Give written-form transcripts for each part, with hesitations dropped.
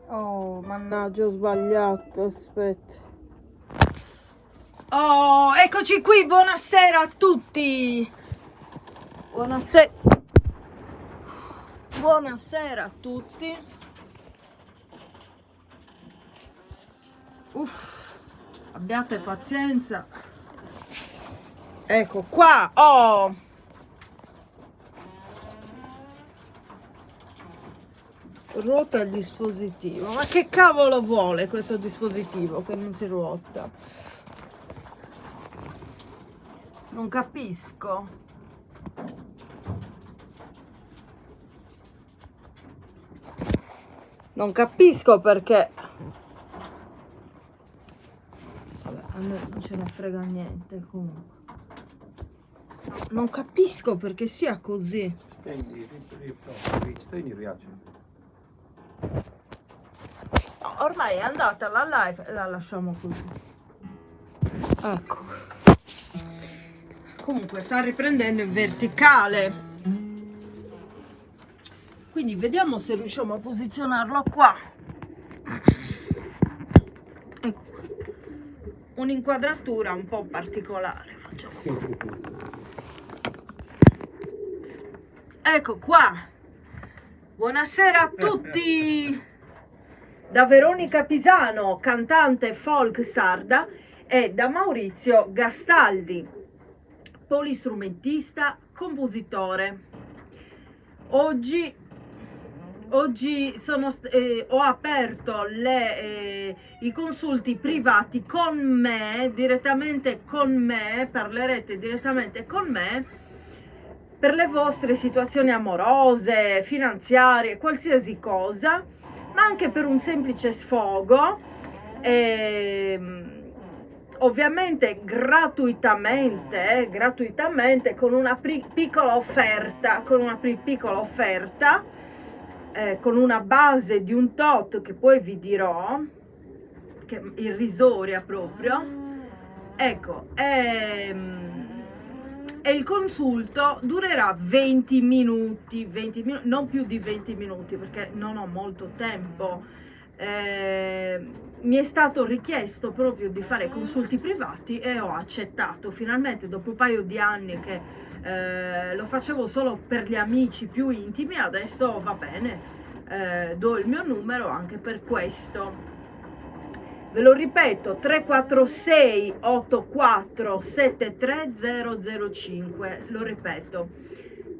Oh, mannaggia, ho sbagliato, aspetta. Oh, eccoci qui, buonasera a tutti. Buonasera. Buonasera a tutti. Uff, abbiate pazienza. Ecco qua, oh. Ruota il dispositivo. Ma che cavolo vuole questo dispositivo che non si ruota? Non capisco. Non capisco perché. Vabbè, a me non ce ne frega niente comunque. Non capisco perché sia così. Spegni, riaccendi. Ormai è andata la live e la lasciamo così. Ecco. Comunque sta riprendendo in verticale. Quindi vediamo se riusciamo a posizionarlo qua. Ecco. Un'inquadratura un po' particolare. Facciamo qua. Ecco qua. Buonasera a tutti. Da Veronica Pisano, cantante folk sarda, e da Maurizio Gastaldi, polistrumentista, compositore. Oggi ho aperto i consulti privati con me, direttamente con me, parlerete direttamente con me per le vostre situazioni amorose, finanziarie, qualsiasi cosa, ma anche per un semplice sfogo, ovviamente gratuitamente con una piccola offerta, con una base di un tot che poi vi dirò, che è irrisoria proprio. Ecco, e il consulto durerà 20 minuti, non più di 20 minuti perché non ho molto tempo. Mi è stato richiesto proprio di fare consulti privati e ho accettato finalmente, dopo un paio di anni che lo facevo solo per gli amici più intimi. Adesso va bene, do il mio numero anche per questo. Ve lo ripeto, 346 84 73005, lo ripeto,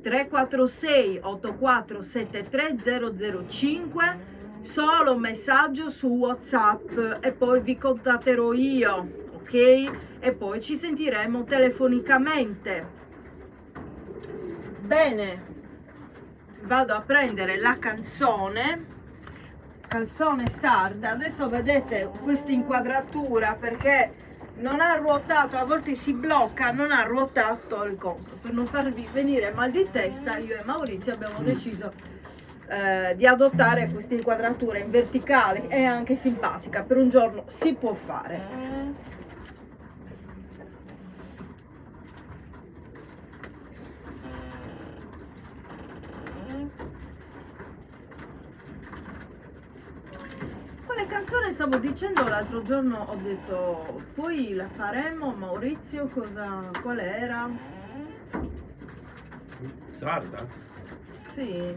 346 84 73005, solo messaggio su WhatsApp e poi vi contatterò io, ok? E poi ci sentiremo telefonicamente. Bene, vado a prendere la canzone sarda. Adesso vedete questa inquadratura perché non ha ruotato, a volte si blocca, non ha ruotato il coso. Per non farvi venire mal di testa, io e Maurizio abbiamo deciso di adottare questa inquadratura in verticale. È anche simpatica, per un giorno si può fare. Quale canzone stavo dicendo l'altro giorno? Ho detto poi la faremo. Maurizio, qual era? Sarda? Sì.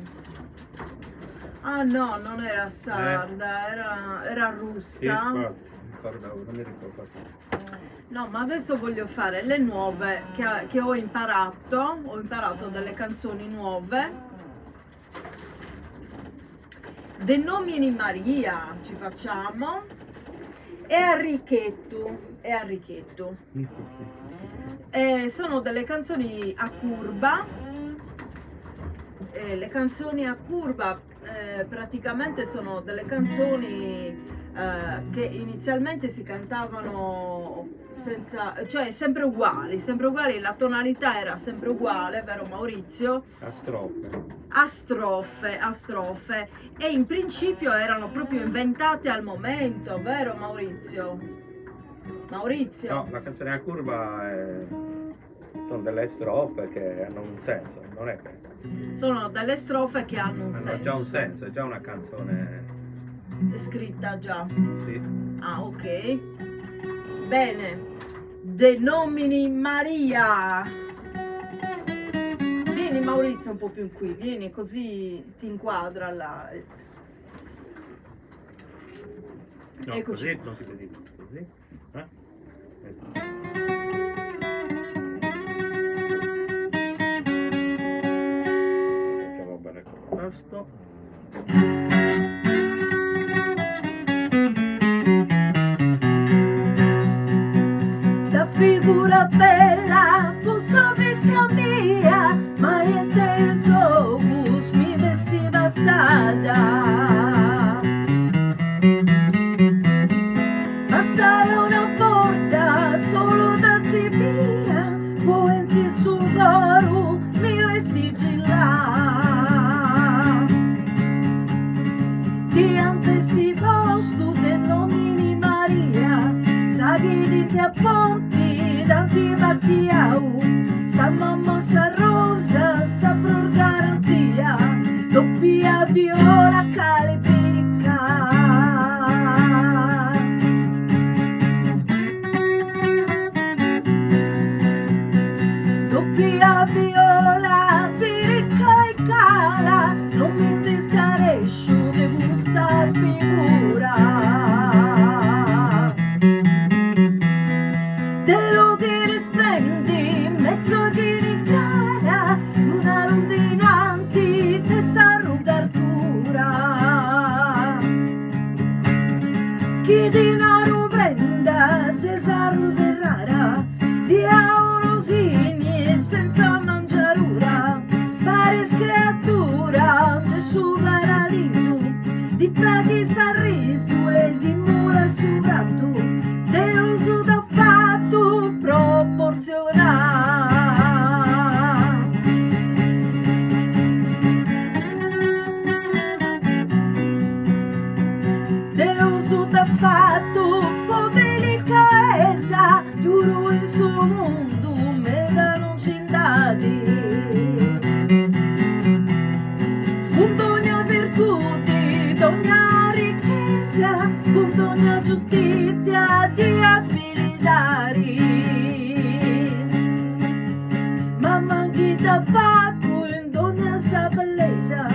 Ah no, non era sarda, era russa. Sì, infatti, non mi ricordo. No, ma adesso voglio fare le nuove che ho imparato. Ho imparato delle canzoni nuove. De nomini Maria ci facciamo, e Arricchetto. Sono delle canzoni a curva. Le canzoni a curva praticamente sono delle canzoni che inizialmente si cantavano senza, cioè sempre uguali, la tonalità era sempre uguale, vero Maurizio? A strofe, e in principio erano proprio inventate al momento, vero Maurizio? No, la canzone a curva sono delle strofe che hanno un senso, non è che Sono delle strofe che hanno un hanno senso. già un senso, è già una canzone. È scritta già. Sì. Ah, ok. Bene. De nomini Maria. Vieni Maurizio un po' più in qui, vieni così ti inquadra là. No, Eccoci così qua. non si vede così. Mettiamo bene con il tasto. Da figura bella, posso vista mia, ma il teso bus mi vestiva sada. Bastare una porta solo da Sibia, poenti su goru mi le sigilla. Ti antesi posto te nomini Maria, saghi di te apponti danti battiau, sa mamma sa rosa sa pro garantia, doppia viola calipirica. Doppia viola pirica e cala, non mi discarescio de gusta figura. De lo che risplendi, mezzo che ne clara, una rondinanti testa rugartura. Chi denaro prenda, se sa roserrara, di aurosini e senza mangiarura, pare creatura del suo paradiso, di taghi s'arriso e di mura soprattutto, de uso da fatto proporzionale. De uso da fatto po' delicatezza, giuro in suo mondo me da non cindati. Con ogni virtute, ogni ricchezza, con ogni giustizia di abilitari. Ma manchi da fatto in ogni sa bellezza,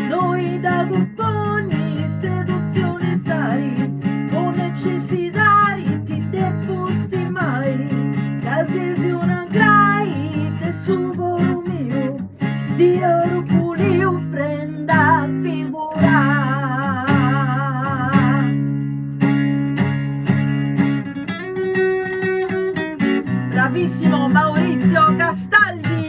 noi da componi seduzioni stari, con necessitari ti deposti mai, casesi una grai de sugo mio, di oro pulio prenda figura. Bravissimo Maurizio Castaldi.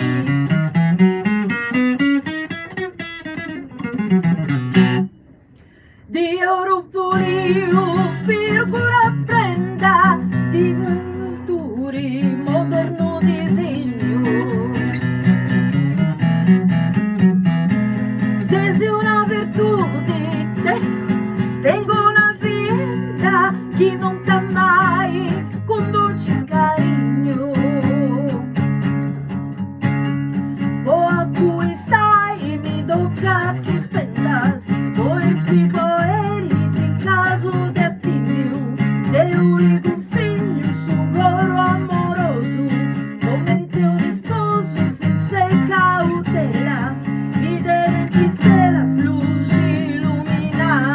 Di oro pulio figura prenda, di venturi moderno disegno. Se sei una virtute, tengo un'azienda, chi non t'ha mai conduce carigno. O a cui stai mi tocca chi spendas, poi si può eris in caso di attinio, de un consegno su coro amoroso, come un sposo senza cautela, mi deve chi stella luci illumina.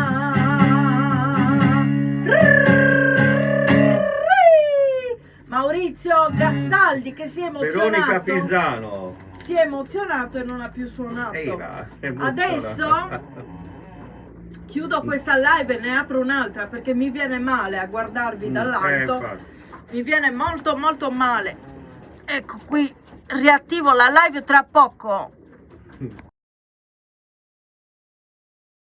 Maurizio Gastaldi che si è Veronica emozionato. Pisano. Si è emozionato e non ha più suonato. Era Adesso chiudo questa live e ne apro un'altra perché mi viene male a guardarvi dall'alto. infatti. Mi viene molto molto male. Ecco qui, riattivo la live tra poco.